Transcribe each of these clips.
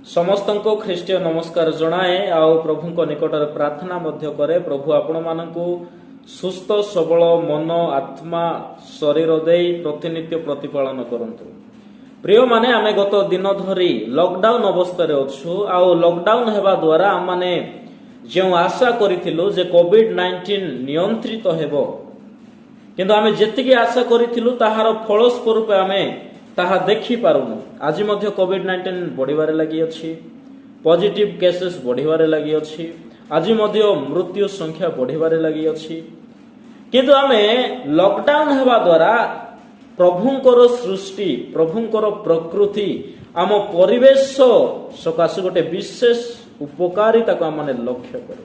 ସମସ୍ତଙ୍କୁ ଖ୍ରୀଷ୍ଟୀୟ ନମସ୍କାର ଜଣାଏ ଆଉ ପ୍ରଭୁଙ୍କ ନିକଟରେ ପ୍ରାର୍ଥନା ମଧ୍ୟ କରେ। ପ୍ରଭୁ ଆପଣମାନଙ୍କୁ ସୁସ୍ଥ ସବଳ ମନ ଆତ୍ମା ଶରୀର ଦେଇ ପ୍ରତିନିତ୍ୟ ପ୍ରତିପାଳନ କରନ୍ତୁ। ପ୍ରିୟମାନେ, ଆମେ ଗତ ଦିନ ଧରି ଲକଡାଉନ ଅବସ୍ଥାରେ ଅଛୁ। ଆଉ ଲକଡାଉନ ହେବା ଦ୍ୱାରା ଆମମାନେ ଯେଉଁ ଆଶା କରିଥିଲୁ ଯେ କୋଭିଡ-19 ନିୟନ୍ତ୍ରିତ ହେବ, କିନ୍ତୁ ଆମେ ଯେତିକି ଆଶା କରିଥିଲୁ ତାହାର ଫଳସ୍ୱରୂପ ଆମେ ତାହା ଦେଖିପାରୁନୁ। ଆଜି ମଧ୍ୟ କୋଭିଡ-19 ବଢ଼ିବାରେ ଲାଗିଅଛି, ପଜିଟିଭ କେସେସ୍ ବଢ଼ିବାରେ ଲାଗିଅଛି, ଆଜି ମଧ୍ୟ ମୃତ୍ୟୁ ସଂଖ୍ୟା ବଢ଼ିବାରେ ଲାଗିଅଛି। କିନ୍ତୁ ଆମେ ଲକଡାଉନ ହେବା ଦ୍ୱାରା ପ୍ରଭୁଙ୍କର ସୃଷ୍ଟି, ପ୍ରଭୁଙ୍କର ପ୍ରକୃତି, ଆମ ପରିବେଶ ସକାଶେ ଗୋଟେ ବିଶେଷ ଉପକାରିତାକୁ ଆମମାନେ ଲକ୍ଷ୍ୟ କରୁ।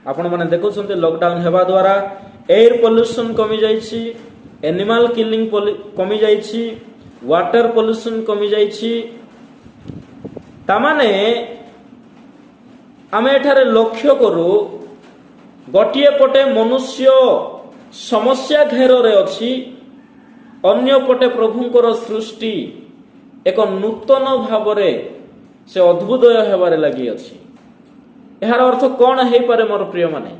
ଆପଣମାନେ ଦେଖୁଛନ୍ତି ଲକଡାଉନ ହେବା ଦ୍ୱାରା ଏୟାର ପଲ୍ୟୁସନ କମିଯାଇଛି, ଏନିମାଲ କିଲିଂ କମିଯାଇଛି, ୱାଟର ପଲ୍ୟୁସନ କମିଯାଇଛି। ତାମାନେ ଆମେ ଏଠାରେ ଲକ୍ଷ୍ୟ କରୁ ଗୋଟିଏ ପଟେ ମନୁଷ୍ୟ ସମସ୍ୟା ଘେରରେ ଅଛି, ଅନ୍ୟପଟେ ପ୍ରଭୁଙ୍କର ସୃଷ୍ଟି ଏକ ନୂତନ ଭାବରେ ସେ ଅଦ୍ଭୁତୟ ହେବାରେ ଲାଗିଅଛି। ଏହାର ଅର୍ଥ କ'ଣ ହେଇପାରେ ମୋର ପ୍ରିୟମାନେ?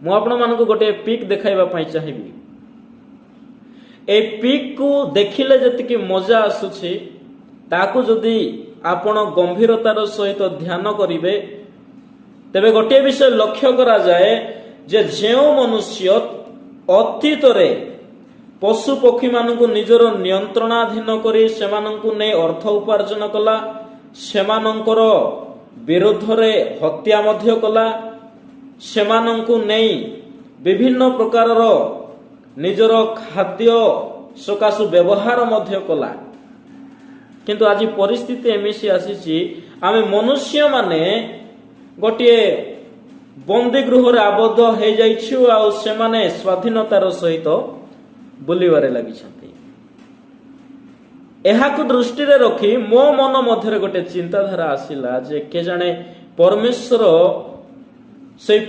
ମୁଁ ଆପଣମାନଙ୍କୁ ଗୋଟିଏ ପିକ୍ ଦେଖାଇବା ପାଇଁ ଚାହିଁବି। এই ପିକ୍କୁ ଦେଖିଲେ ଯେତିକି ମଜା ଆସୁଛି, ତାକୁ ଯଦି ଆପଣ ଗମ୍ଭୀରତାର ସହିତ ଧ୍ୟାନ କରିବେ, ତେବେ ଗୋଟିଏ ବିଷୟ ଲକ୍ଷ୍ୟ କରାଯାଏ ଯେ ଯେଉଁ ମନୁଷ୍ୟ ଅତୀତରେ ପଶୁ ପକ୍ଷୀମାନଙ୍କୁ ନିଜର ନିୟନ୍ତ୍ରଣାଧୀନ କରି ସେମାନଙ୍କୁ ନେଇ ଅର୍ଥ ଉପାର୍ଜନ କଲା, ସେମାନଙ୍କର ବିରୁଦ୍ଧରେ ହତ୍ୟା ମଧ୍ୟ କଲା, ସେମାନଙ୍କୁ ନେଇ ବିଭିନ୍ନ ପ୍ରକାରର ନିଜର ଖାଦ୍ୟ ସକାଶୁ ବ୍ୟବହାର ମଧ୍ୟ କଲା। କିନ୍ତୁ ଆଜି ପରିସ୍ଥିତି ଏମିତି ଆସିଛି, ଆମେ ମନୁଷ୍ୟମାନେ ଗୋଟିଏ ବନ୍ଦୀ ଗୃହରେ ଆବଦ୍ଧ ହେଇଯାଇଛୁ ଆଉ ସେମାନେ ସ୍ୱାଧୀନତାର ସହିତ ବୁଲିବାରେ ଲାଗିଛନ୍ତି। ଏହାକୁ ଦୃଷ୍ଟିରେ ରଖି ମୋ ମନ ମଧ୍ୟରେ ଗୋଟିଏ ଚିନ୍ତାଧାରା ଆସିଲା ଯେ କେଜାଣେ ପରମେଶ୍ୱର ସେଇ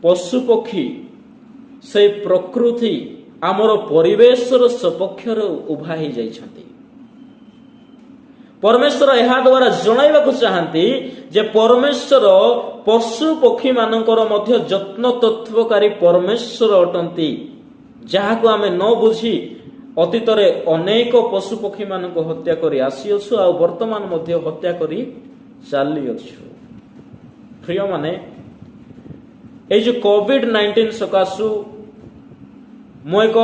ପଶୁପକ୍ଷୀ, ସେଇ ପ୍ରକୃତି, ଆମର ପରିବେଶର ସପକ୍ଷରେ ଉଭା ହେଇଯାଇଛନ୍ତି। ପରମେଶ୍ୱର ଏହା ଦ୍ୱାରା ଜଣାଇବାକୁ ଚାହାନ୍ତି ଯେ ପରମେଶ୍ୱର ପଶୁ ପକ୍ଷୀ ମାନଙ୍କର ମଧ୍ୟ ଯତ୍ନ ତତ୍ତ୍ୱକାରୀ ପରମେଶ୍ୱର ଅଟନ୍ତି, ଯାହାକୁ ଆମେ ନ ବୁଝି ଅତୀତରେ ଅନେକ ପଶୁ ପକ୍ଷୀ ମାନଙ୍କୁ ହତ୍ୟା କରି ଆସିଅଛୁ ଆଉ ବର୍ତ୍ତମାନ ମଧ୍ୟ ହତ୍ୟା କରି ଚାଲିଅଛୁ। ପ୍ରିୟମାନେ, এই যে କୋଭିଡ-19 ସକାଶୁ ମୁଁ ଏକ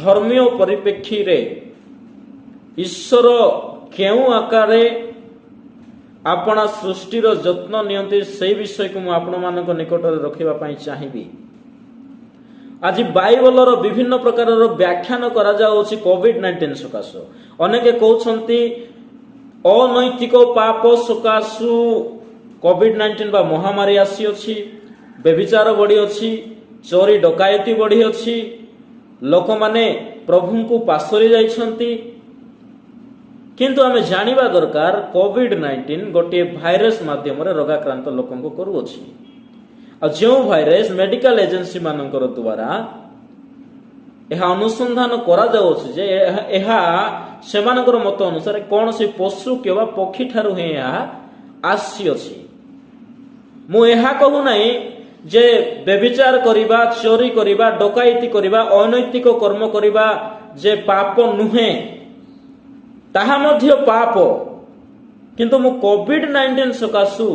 ଧର୍ମୀୟ ପରିପ୍ରେକ୍ଷୀରେ ଈଶ୍ୱର କେଉଁ ଆକାରରେ ଆପଣା ସୃଷ୍ଟିର ଯତ୍ନ ନିଅନ୍ତି ସେହି ବିଷୟକୁ ମୁଁ ଆପଣମାନଙ୍କ ନିକଟରେ ରଖିବା ପାଇଁ ଚାହିଁବି। ଆଜି ବାଇବଲର ବିଭିନ୍ନ ପ୍ରକାରର ବ୍ୟାଖ୍ୟାନ କରାଯାଉଛି କୋଭିଡ-19 ସକାଶୁ। ଅନେକ କହୁଛନ୍ତି ଅନୈତିକ ପାପ ସକାଶୁ କୋଭିଡ-19 ବା ମହାମାରୀ ଆସିଅଛି, ବ୍ୟଭିଚାର ବଢ଼ିଅଛି, ଚୋରି ଡକାୟତି ବଢ଼ିଅଛି, ଲୋକମାନେ ପ୍ରଭୁଙ୍କୁ ପାଶୋରି ଯାଇଛନ୍ତି। କିନ୍ତୁ ଆମେ ଜାଣିବା ଦରକାର କୋଭିଡ-19 ଗୋଟିଏ ଭାଇରସ ମାଧ୍ୟମରେ ରୋଗାକ୍ରାନ୍ତ ଲୋକଙ୍କୁ କରୁଅଛି। ଆଉ ଯେଉଁ ଭାଇରସ ମେଡିକାଲ ଏଜେନ୍ସି ମାନଙ୍କର ଦ୍ୱାରା ଏହା ଅନୁସନ୍ଧାନ କରାଯାଉଛି ଯେ ଏହା ସେମାନଙ୍କର ମତ ଅନୁସାରେ କୌଣସି ପଶୁ କିମ୍ବା ପକ୍ଷୀ ଠାରୁ ହିଁ ଏହା ଆସିଅଛି। ମୁଁ ଏହା କହୁନାହିଁ ଯେ ବ୍ୟଭିଚାର କରିବା, ଚୋରି କରିବା, ଡକାୟତି କରିବା, ଅନୈତିକ କର୍ମ କରିବା ଯେ ପାପ ନୁହେଁ, ତାହା ମଧ୍ୟ ପାପ। କିନ୍ତୁ ମୁଁ କୋଭିଡ-19 ସକାଶୁ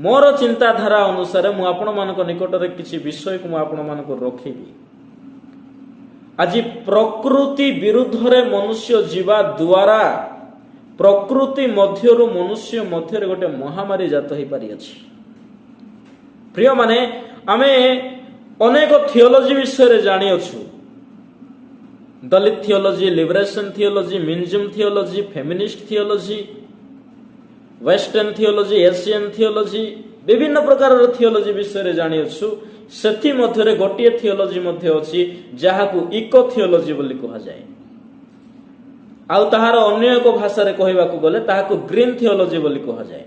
ମୋର ଚିନ୍ତାଧାରା ଅନୁସାରେ ମୁଁ ଆପଣମାନଙ୍କ ନିକଟରେ କିଛି ବିଷୟକୁ ମୁଁ ଆପଣମାନଙ୍କୁ ରଖିବି। ଆଜି ପ୍ରକୃତି ବିରୁଦ୍ଧରେ ମନୁଷ୍ୟ ଯିବା ଦ୍ୱାରା ପ୍ରକୃତି ମଧ୍ୟରୁ ମନୁଷ୍ୟ ମଧ୍ୟରେ ଗୋଟେ ମହାମାରୀ ଜାତ ହେଇପାରିଅଛି। ପ୍ରିୟମାନେ, ଆମେ ଅନେକ ଥିଓଲୋଜି ବିଷୟରେ ଜାଣିଅଛୁ। Dalit theology, liberation theology, minjung theology, feminist theology, western theology, Asian theology, ବିଭିନ୍ନ ପ୍ରକାରର ଥିଓଲୋଜି ବିଷୟରେ ଜାଣିଅଛୁ। ସେଥିମଧ୍ୟରେ ଗୋଟିଏ ଥିଓଲୋଜି ମଧ୍ୟ ଅଛି ଯାହାକୁ ଇକୋ ଥିଓଲୋଜି ବୋଲି କୁହାଯାଏ। ଆଉ ତାହାର ଅନ୍ୟ ଏକ ଭାଷାରେ କହିବାକୁ ଗଲେ ତାହାକୁ ଗ୍ରୀନ ଥିଓଲୋଜି ବୋଲି କୁହାଯାଏ।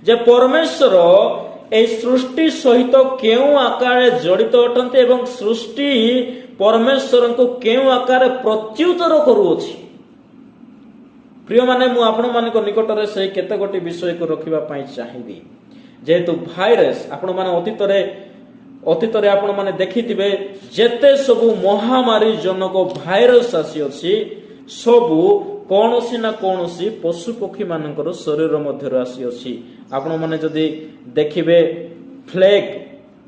ଯେ ପରମେଶ୍ୱର এই ସୃଷ୍ଟି ସହିତ କେଉଁ ଆକାରରେ ଜଡ଼ିତ ଅଟନ୍ତି ଏବଂ ସୃଷ୍ଟି ପରମେଶ୍ୱରଙ୍କୁ କେଉଁ ଆକାରରେ ପ୍ରତ୍ୟୁତ୍ତର କରୁଅଛି, प्रिय माने मु आपण मानक निकटरे से केते गोटी विषय को रखिबा पई चाहिबी जेहेतु भाइरस आपण माने अतीतरे आपण माने देखिथिबे जेते सबु महामारी जनक भाइरस आसी अछि सबु कौनसी ना कौनसी पशु पक्षी मानकर शरीर मध्य आसी अछि आपण माने जदि देखिबे फ्लेग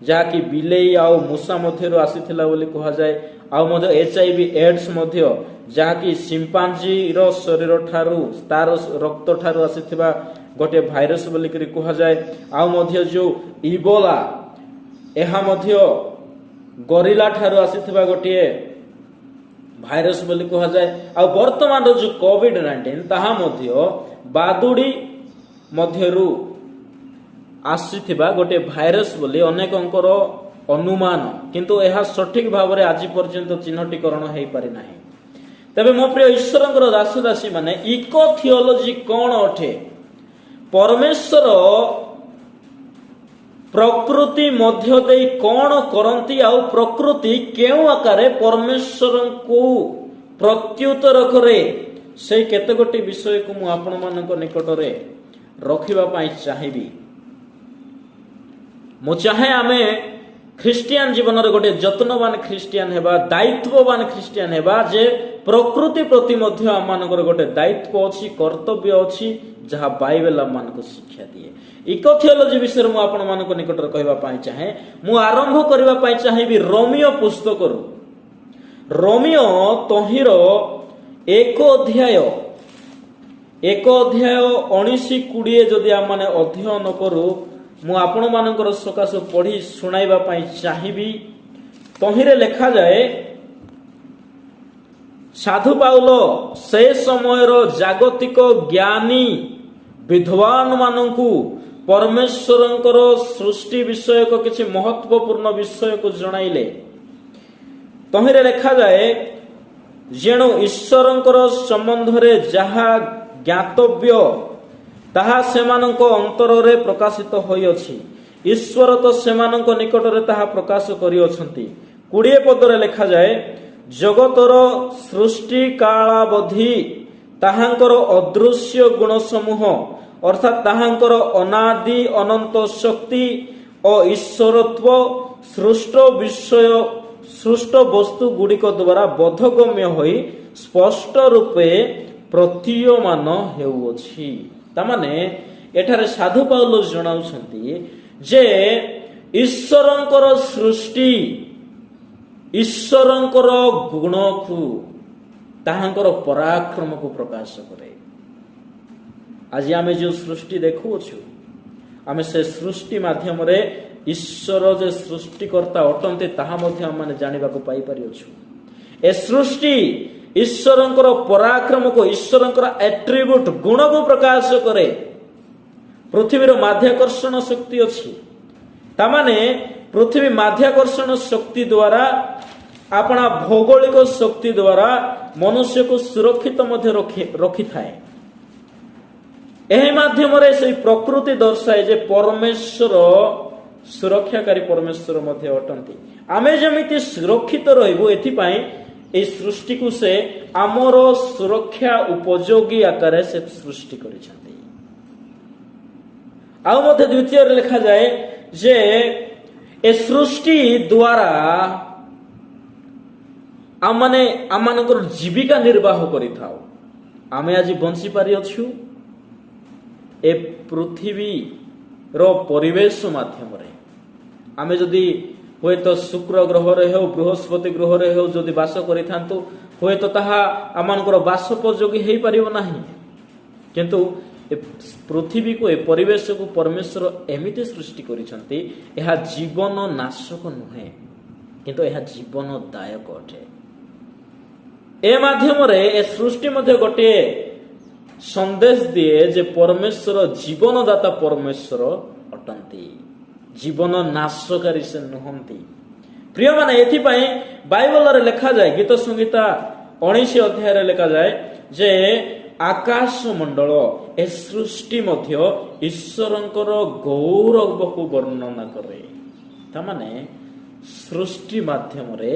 जाकि बिलेई आउ मूषा मध्य आसीथिला बोली कहा जाए आउ मध्य HIV एड्स मध्य जाकि सिंपांजी रो शरीर ठारू तार रक्त ठारू आसीथिबा गोटे भाइरस बोली करी कहा जाए आउ मध्य जो इबोला एहा मध्य गोरिल्ला ठारू आसीथिबा गोटे भाइरस बोली कहा जाए आ वर्तमान जो कोविड-19 ताहा मध्य बादुड़ी मध्यरु आसीथिबा गोटे भाइरस बोली अनेकंकर अनुमान किंतु यह सठिक भाव में आज पर्यंत चिन्हटीकरण हो पारि नाही। तबे मो प्रिय ईश्वरंकर दास दासी माने इको थियोलॉजी कौन अठे परमेश्वर प्रकृति मध्य दे कौन करंती आउ प्रकृति केउ आकारे परमेश्वर को प्रत्युत्तर करे से केते गोटी विषय को मु आपण मानक निकटरे रखिबा पई चाहिबी। मु चाहे आमे ख्रिस्टियन जीवन गोटे जत्नवान ख्रिस्टियन हेबा दायित्ववान ख्रिस्टियन हेबा जे प्रकृति प्रति मध्य आम मानकर गोटे दायित्व अछि कर्तव्य अछि जहा बाइबल आम मानक शिक्षा दिए। इको थियोलॉजी विषय मु आपण मानक निकटरे कहबा पई चाहे मु आरंभ करबा पई चाहिबी रोमियो पुस्तक रु रोमियो तहिरो एक अध्याय 19-20 जदि आम माने अध्ययन करू मु आपण मानकर सकाश पढ़ी सुनाइबा पई चाहिबी। तहिरे लिखा जाए साधु पाउल से समयर जागतिक ज्ञानी विद्वान मानकु परमेश्वरंकर सृष्टि विषय को किछि महत्वपूर्ण विषय को जणाइले। तहिरे लिखा जाए जेणु ईश्वरंकर संबंध रे जहा ज्ञातव्य ताहा सेमानक अंतर रे प्रकाशित होई अछि ईश्वर तो सेमानक निकट रे ताहा प्रकाश करि अछंती। 20 पद रे लिखा जाए जगतर सृष्टि कालावधि ताहांकर अदृश्य गुण समूह अर्थात ताहांकर अनादि अनंत शक्ति और ईश्वरत्व सृष्ट वस्तु गुड़िक द्वारा बोधगम्य होई स्पष्ट रूपे प्रतीयमान हेउछि। तामाने एठारे साधु पाउल जणाउछंती जे ईश्वरंकर सृष्टि ईश्वरंकर गुण को ताहांकर पराक्रम को प्रकाश करे। आज आमे जो सृष्टि देखुछु आमे से सृष्टि माध्यम रे ईश्वर जे सृष्टिकर्ता अटंते ताहा मध्ये हम माने जानिबा को पाई परियछु। ए सृष्टि ईश्वरंकर पराक्रम को ईश्वरंकर एट्रिब्यूट गुण को प्रकाश करे। पृथ्वी रो माध्याकर्षण शक्ति अछि तामाने पृथ्वी माध्याकर्षण शक्ति द्वारा अपना भौगोलिक शक्ति द्वारा मनुष्य को सुरक्षित मध्य रखि थाए। एही माध्यम रे से प्रकृति दर्शाए जे परमेश्वर सुरक्षाकारी परमेश्वर मध्य अटंती। आमे जमिति सुरक्षित रहबो एथि पई ए सृष्टि को से आमर सुरक्षा उपयोगी आकार से सृष्टि करिसंती। आउ मध्य द्वितीय रे लिखा जाए जे ए सृष्टि द्वारा आमनकर जीविका निर्वाह करिथाउ। आमे आज बंसी पारि अछु ए पृथ्वी रो परिवेश माध्यम रे आमे जदि होय तो शुक्र ग्रह रे हो बृहस्पति ग्रह रे हो जदि वास करिथांतु होय तो ताहा आमनकर वासोपयोगी हेई परिबो नाही। किंतु ए पृथ्वी को ए परिवेश को परमेश्वर एमिति सृष्टि करिसंती एहा जीवन नाशक नुहे किंतु एहा जीवन दायक अटे। ए माध्यम रे ए सृष्टि मध्ये गोटे संदेश दिए जे परमेश्वर जीवनदाता परमेश्वर अटंती जीवन नाशकारी से नुहंती। प्रिय माने एथि पई बाइबल रे लिखा जाए गीत संहिता 19 अध्याय रे लिखा जाए जे आकाश मंडल ए सृष्टि मध्य ईश्वरंकर गौरव को वर्णना करे। तामाने सृष्टि माध्यम रे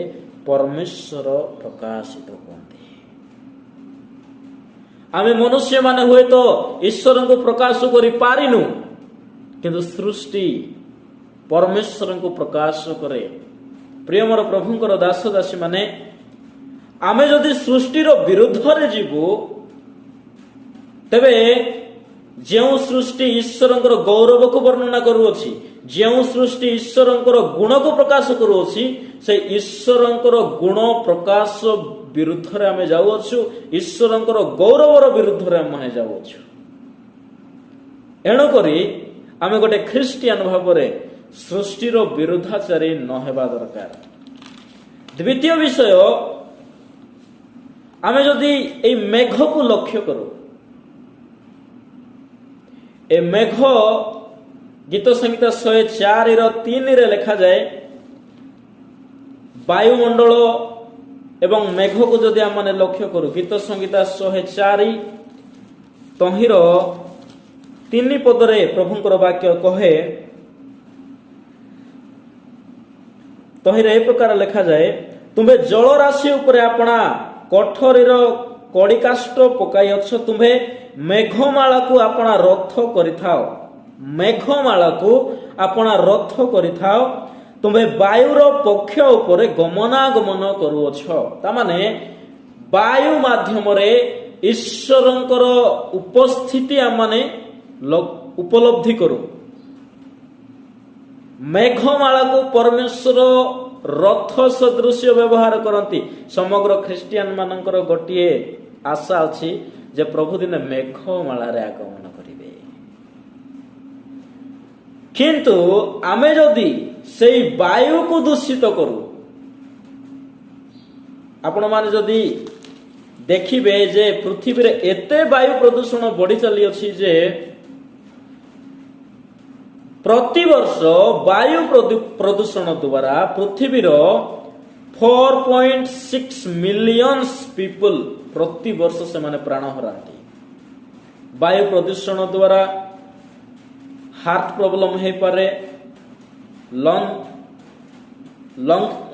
परमेश्वर प्रकाशित होते। आमे मनुष्य माने हुए तो ईश्वर को प्रकाश करि पारिनु किंतु सृष्टि परमेश्वर को प्रकाश करे। प्रिय मोर प्रभुंकर दास दासी माने आमे जदि सृष्टिर विरुद्ध रे जीवु तेबे जेउ सृष्टि ईश्वर गौरव को वर्णना करुअछि, जेउ सृष्टि ईश्वर गुण को प्रकाश करुअछि, से ईश्वर गुण प्रकाश विरुद्ध रे आमे जाउअछु, ईश्वर गौरवर विरुद्ध रे आमे जाउअछु। एणु करी आमे गोटे ख्रिस्टियान भाव रे सृष्टिर विरुद्धाचारी न हेबा दरकार। द्वितीय विषय, आमे जदि ए मेघ को लक्ष्य करू, ए मेघ गीत संहिता 104:3 रे लिखा जाए, वायुमंडल एवं मेघ को जदि आम माने लक्ष्य करू, गीत संहिता 104 तहिर 3 पदरे प्रभुंकर वाक्य कहे, तहिरे ए प्रकार लिखा जाए, तुम्हें जलराशि उपरे आपणा कठोरीर कड़ीकाष्ठ पकाई अछ, तुम्हें मेघमाला को आपणा रथ करिथाओ, मेघमाला को आपणा रथ करिथाओ, तुम्हें वायुर पक्ष उपरे गमनागमन करुअछ। तामाने वायु माध्यम रे ईश्वरंकर उपस्थिति आम माने उपलब्धि करू। मेघमाला को परमेश्वर रथ सदृश व्यवहार करती। समग्र ख्रिस्टियान मानकर गोटे आशा अच्छी जे प्रभु दिन मेघमाला रे आगमन करिवे, किंतु आमे जदि सेई वायु को दूषित करू, आपण माने जदि देखिबे जे पृथ्वी रे एते वायु प्रदूषण बढ़ी चली अछि जे प्रति वर्ष वायु प्रदूषण द्वारा पृथ्वीर 4.6 मिलियन पीपल प्रति वर्ष से माने प्राण हराती। वायु प्रदूषण द्वारा हार्ट प्रॉब्लम है पारे,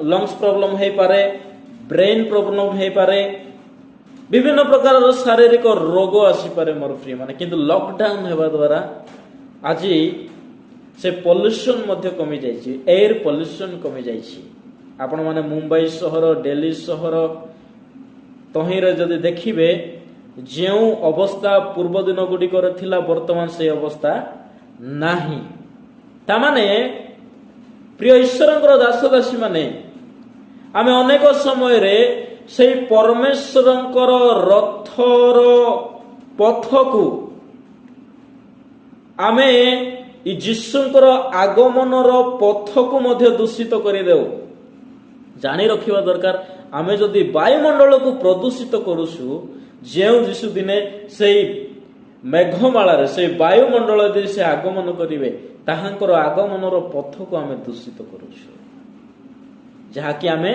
लंग्स प्रॉब्लम है पारे, ब्रेन प्रॉब्लम है पारे, विभिन्न प्रकार शारीरिक रोग आसी पारे मोर प्रिय माने। किंतु लॉकडाउन हेबा द्वारा आज से पॉल्यूशन मध्य कमी जाइए, एयर पॉल्यूशन कमी जाइए। आपण माने मुंबई सहर, दिल्ली सहर तहिरे जदि देखिबे जेउ अवस्था पूर्व दिन गुडिकर थिला वर्तमान से अवस्था नाही। तामाने प्रिय ईश्वरंकर दास दासी माने आमे अनेक समय रे सेई परमेश्वरंकर रथर पथ को आमे यीशुंकर आगमनर पथ को मध्य दूषित कर देउ। जानी रखिबा दरकार, आमे जदि वायुमंडल को प्रदूषित करूसु, जेउ यीशु दिने सेई मेघमाला रे से वायुमंडल दे से आगमन करिवे, ताहांकर आगमनर पथ को आमे दूषित करूसु, जहा कि आमे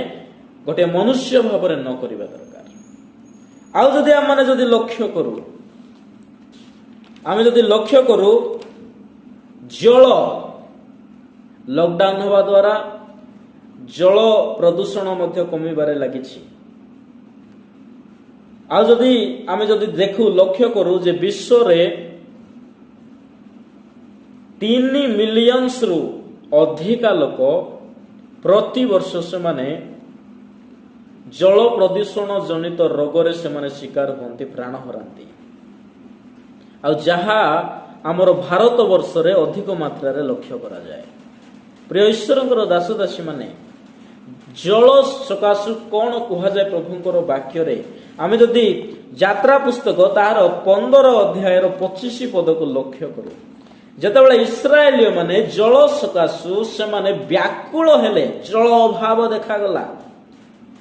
गोटे मनुष्य भाव रे न करिबा दरकार। आउ जदि आम माने जदि लक्ष्य करू, आमे जदि लक्ष्य करू, जल लॉकडाउन होवा द्वारा जल प्रदूषण मध्य कमिबारे लागिछि। आ जदि आमे जदि देखु लक्ष्य करू जे विश्व रे 3 मिलियन रु अधिका लोक प्रति वर्ष से माने जल प्रदूषण जनित रोग रे से माने शिकार होंती, प्राण हरांती। आ जहा आमर भारत वर्ष रे अधिक मात्रा रे लक्ष्य करा जाए। प्रिय ईश्वरंकर दास दासी माने जल सकाशु कौन कहा जाए प्रभुंकर वाक्य रे, आमे जदि यात्रा पुस्तक तार 15 अध्याय 25 पद को लक्ष्य करू, जेतेबेले इस्राएलिय माने जल सकाशु से माने व्याकुल हेले, जल अभाव देखा गला,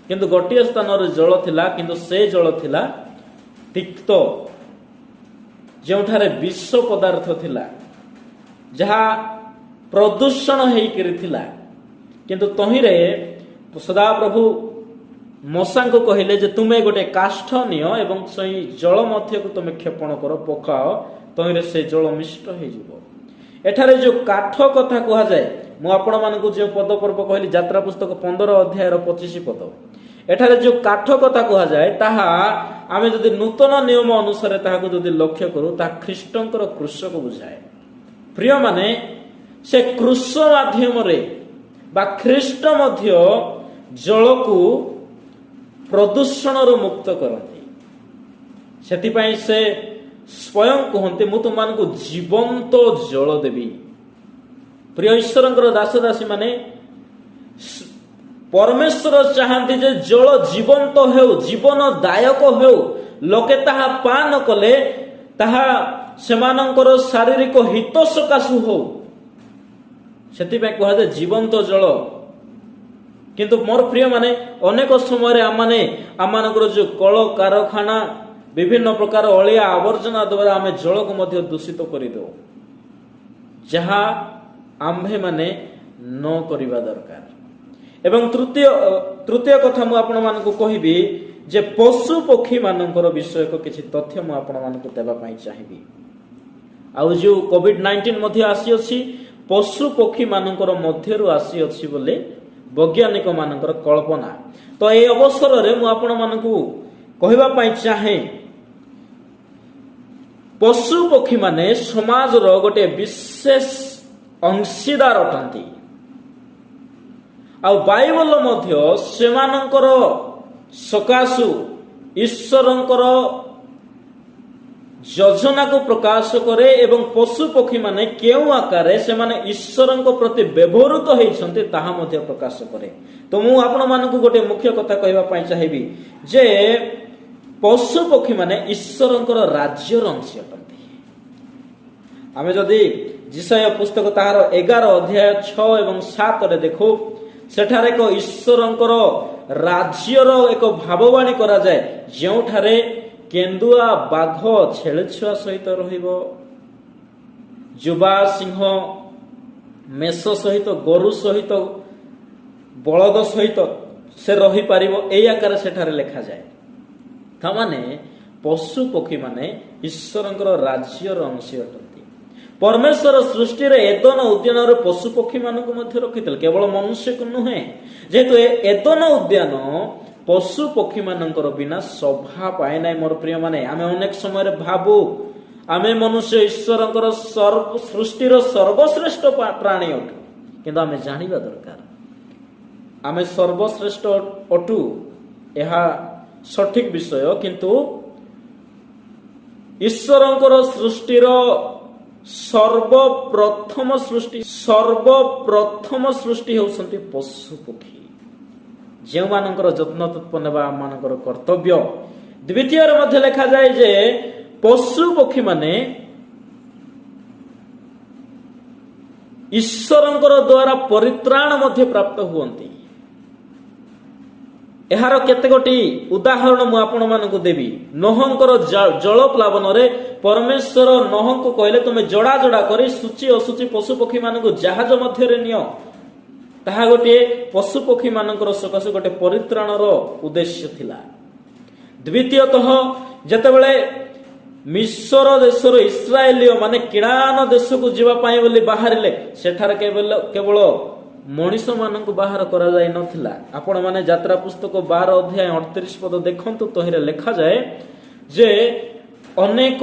किंतु गोटे स्थान रे जल थिला, किंतु से जल थिला तिक्त, जोठारे विष पदार्थ थिला, जहा प्रदूषण हेई करिथिला। किंतु तहिरे सदा प्रभु मशा को कहले जे तुमे गोटे काष्ठ नियो एवं सही जल मध्य को तुमे क्षेपण करो, पकाओ, तहिरे से जल मिष्ट हे जिवो। एठारे जो काठ कथा कहा जाए, मु आपण मानकु जे पद पर्व कहली यात्रा पुस्तक 15 अध्याय 25 पद, ଏଠାରେ ଯେଉଁ କାଠ କଥା କୁହାଯାଏ ତାହା ଆମେ ଯଦି ନୂତନ ନିୟମ ଅନୁସାରେ ତାହାକୁ ଯଦି ଲକ୍ଷ୍ୟ କରୁ ତାହା ଖ୍ରୀଷ୍ଟଙ୍କର କୃଷକୁ ବୁଝାଏ। ପ୍ରିୟମାନେ, ସେ କୃଷ ମାଧ୍ୟମରେ ବା ଖ୍ରୀଷ୍ଟ ମଧ୍ୟ ଜଳକୁ ପ୍ରଦୂଷଣରୁ ମୁକ୍ତ କରନ୍ତି। ସେଥିପାଇଁ ସେ ସ୍ୱୟଂ କୁହନ୍ତି, ମୁଁ ତୁମମାନଙ୍କୁ ଜୀବନ୍ତ ଜଳ ଦେବି। ପ୍ରିୟ ଈଶ୍ୱରଙ୍କର ଦାସ ଦାସୀ ମାନେ, ପରମେଶ୍ୱର ଚାହାନ୍ତି ଯେ ଜଳ ଜୀବନ୍ତ ହେଉ, ଜୀବନଦାୟକ ହେଉ। ଲୋକେ ତାହା ପାନ କଲେ ତାହା ସେମାନଙ୍କର ଶାରୀରିକ ହିତ ସକାଶୁ ହଉ। ସେଥିପାଇଁ କୁହାଯାଏ ଜୀବନ୍ତ ଜଳ। କିନ୍ତୁ ମୋର ପ୍ରିୟମାନେ, ଅନେକ ସମୟରେ ଆମମାନଙ୍କର ଯେଉଁ କଳ କାରଖାନା ବିଭିନ୍ନ ପ୍ରକାର ଅଳିଆ ଆବର୍ଜନା ଦ୍ୱାରା ଆମେ ଜଳକୁ ମଧ୍ୟ ଦୂଷିତ କରିଦେଉ, ଯାହା ଆମ୍ଭେମାନେ ନ କରିବା ଦରକାର। ଏବଂ ତୃତୀୟ କଥା ମୁଁ ଆପଣମାନଙ୍କୁ କହିବି ଯେ ପଶୁ ପକ୍ଷୀ ମାନଙ୍କର ବିଷୟକ କିଛି ତଥ୍ୟ ମୁଁ ଆପଣମାନଙ୍କୁ ଦେବା ପାଇଁ ଚାହିଁବି। ଆଉ ଯେଉଁ କୋଭିଡ-19 ମଧ୍ୟ ଆସିଅଛି, ପଶୁ ପକ୍ଷୀ ମାନଙ୍କର ମଧ୍ୟରୁ ଆସିଅଛି ବୋଲି ବୈଜ୍ଞାନିକ ମାନଙ୍କର କଳ୍ପନା। ତ ଏହି ଅବସରରେ ମୁଁ ଆପଣମାନଙ୍କୁ କହିବା ପାଇଁ ଚାହେଁ, ପଶୁ ପକ୍ଷୀ ମାନେ ସମାଜର ଗୋଟିଏ ବିଶେଷ ଅଂଶୀଦାର ଅଟନ୍ତି। ଆଉ ବାଇବଲ ମଧ୍ୟ ସେମାନଙ୍କର ସକାଶୁ ଈଶ୍ୱରଙ୍କର ଯୋଜନାକୁ ପ୍ରକାଶ କରେ ଏବଂ ପଶୁ ପକ୍ଷୀ ମାନେ କେଉଁ ଆକାରରେ ସେମାନେ ଈଶ୍ୱରଙ୍କ ପ୍ରତି ବ୍ୟବହୃତ ହୋଇଛନ୍ତି ତାହା ମଧ୍ୟ ପ୍ରକାଶ କରେ। ତ ମୁଁ ଆପଣମାନଙ୍କୁ ଗୋଟିଏ ମୁଖ୍ୟ କଥା କହିବା ପାଇଁ ଚାହିଁବି ଯେ ପଶୁ ପକ୍ଷୀ ମାନେ ଈଶ୍ୱରଙ୍କର ରାଜ୍ୟର ଅଂଶ ଅଟନ୍ତି। ଆମେ ଯଦି ଯିଶାୟା ପୁସ୍ତକ ତାହାର 11 ଅଧ୍ୟାୟ 6 ଏବଂ 7 ଦେଖୁ, ସେଠାରେ ଏକ ଈଶ୍ୱରଙ୍କର ରାଜ୍ୟର ଏକ ଭାବବାଣୀ କରାଯାଏ, ଯେଉଁଠାରେ କେନ୍ଦୁଆ ବାଘ ଛେଳିଛୁଆ ସହିତ ରହିବ, ଯୁବା ସିଂହ ମେଷ ସହିତ, ଗୋରୁ ସହିତ, ବଳଦ ସହିତ ସେ ରହିପାରିବ। ଏଇ ଆକାରରେ ସେଠାରେ ଲେଖାଯାଏ। ତାମାନେ ପଶୁ ପକ୍ଷୀ ମାନେ ଈଶ୍ୱରଙ୍କର ରାଜ୍ୟର ଅଂଶ ଅଟନ୍ତି। ପରମେଶ୍ୱର ସୃଷ୍ଟିରେ ଏଦନ ଉଦ୍ୟାନରେ ପଶୁ ପକ୍ଷୀ ମାନଙ୍କୁ ମଧ୍ୟ ରଖିଥିଲେ, କେବଳ ମନୁଷ୍ୟକୁ ନୁହେଁ। ଯେହେତୁ ଏଦନ ଉଦ୍ୟାନ ପଶୁ ପକ୍ଷୀ ମାନଙ୍କର ବିନା ଶୋଭା ପାଏ ନାହିଁ। ମୋର ପ୍ରିୟମାନେ, ଆମେ ଅନେକ ସମୟରେ ଭାବୁ ଆମେ ମନୁଷ୍ୟ ଈଶ୍ୱରଙ୍କର ସୃଷ୍ଟିର ସର୍ବଶ୍ରେଷ୍ଠ ପ୍ରାଣୀ ଅଟୁ, କିନ୍ତୁ ଆମେ ଜାଣିବା ଦରକାର ଆମେ ସର୍ବଶ୍ରେଷ୍ଠ ଅଟୁ, ଏହା ସଠିକ ବିଷୟ। କିନ୍ତୁ ଈଶ୍ୱରଙ୍କର ସୃଷ୍ଟିର ସର୍ବପ୍ରଥମ ସୃଷ୍ଟି ହେଉଛନ୍ତି ପଶୁ ପକ୍ଷୀ, ଯେଉଁମାନଙ୍କର ଯତ୍ନ ତତ୍ପ ନେବା ଆମମାନଙ୍କର କର୍ତ୍ତବ୍ୟ। ଦ୍ୱିତୀୟରେ ମଧ୍ୟ ଲେଖାଯାଏ ଯେ ପଶୁ ପକ୍ଷୀ ମାନେ ଈଶ୍ୱରଙ୍କର ଦ୍ୱାରା ପରିତ୍ରାଣ ମଧ୍ୟ ପ୍ରାପ୍ତ ହୁଅନ୍ତି। ଏହାର କେତେଗୋଟି ଉଦାହରଣ ମୁଁ ଆପଣମାନଙ୍କୁ ଦେବି। ନୋହଙ୍କର ଜଳ ପ୍ଲାବନରେ ପରମେଶ୍ୱର ନୋହଙ୍କୁ କହିଲେ, ତୁମେ ଯୋଡ଼ା ଯୋଡ଼ା କରି ସୂଚି ଅସୂଚି ପଶୁ ପକ୍ଷୀ ମାନଙ୍କୁ ଜାହାଜ ମଧ୍ୟରେ ନିଅ। ତାହା ଗୋଟିଏ ପଶୁ ପକ୍ଷୀ ମାନଙ୍କର ସକାଶେ ଗୋଟିଏ ପରିତ୍ରାଣର ଉଦ୍ଦେଶ୍ୟ ଥିଲା। ଦ୍ୱିତୀୟତଃ ଯେତେବେଳେ ମିଶ୍ର ଦେଶର ଇସ୍ରାଏଲୀୟ ମାନେ କିଣାନ ଦେଶକୁ ଯିବା ପାଇଁ ବୋଲି ବାହାରିଲେ, ସେଠାରେ କେବଳ ମଣିଷ ମାନଙ୍କୁ ବାହାର କରାଯାଇ ନଥିଲା। ଆପଣ ମାନେ ଯାତ୍ରା ପୁସ୍ତକ 12 ଅଧ୍ୟାୟ 38 ପଦ ଦେଖନ୍ତୁ, ତହିଁରେ ଲେଖାଯାଏ ଯେ ଅନେକ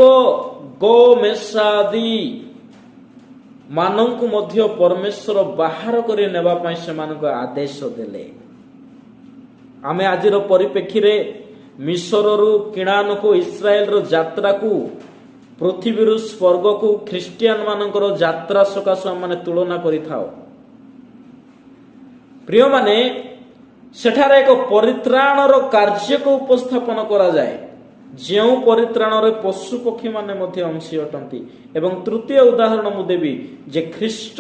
ଗୋମେଷାଦି ମାନଙ୍କୁ ମଧ୍ୟ ପରମେଶ୍ୱର ବାହାର କରି ନେବା ପାଇଁ ସେମାନଙ୍କୁ ଆଦେଶ ଦେଲେ। ଆମେ ଆଜିର ପରିପ୍ରେକ୍ଷୀରେ ମିଶରରୁ କିଣାନକୁ ଇସ୍ରାଏଲର ଯାତ୍ରାକୁ, ପୃଥିବୀରୁ ସ୍ୱର୍ଗକୁ ଖ୍ରୀଷ୍ଟିଆନ ମାନଙ୍କର ଯାତ୍ରା ସକାଶେ ଆମେ ତୁଳନା କରିଥାଉ। ପ୍ରିୟମାନେ, ସେଠାରେ ଏକ ପରିତ୍ରାଣର କାର୍ଯ୍ୟକୁ ଉପସ୍ଥାପନ କରାଯାଏ, ଯେଉଁ ପରିତ୍ରାଣରେ ପଶୁ ପକ୍ଷୀ ମାନେ ମଧ୍ୟ ଅଂଶୀ ଅଟନ୍ତି। ଏବଂ ତୃତୀୟ ଉଦାହରଣ ମୁଁ ଦେବି ଯେ ଖ୍ରୀଷ୍ଟ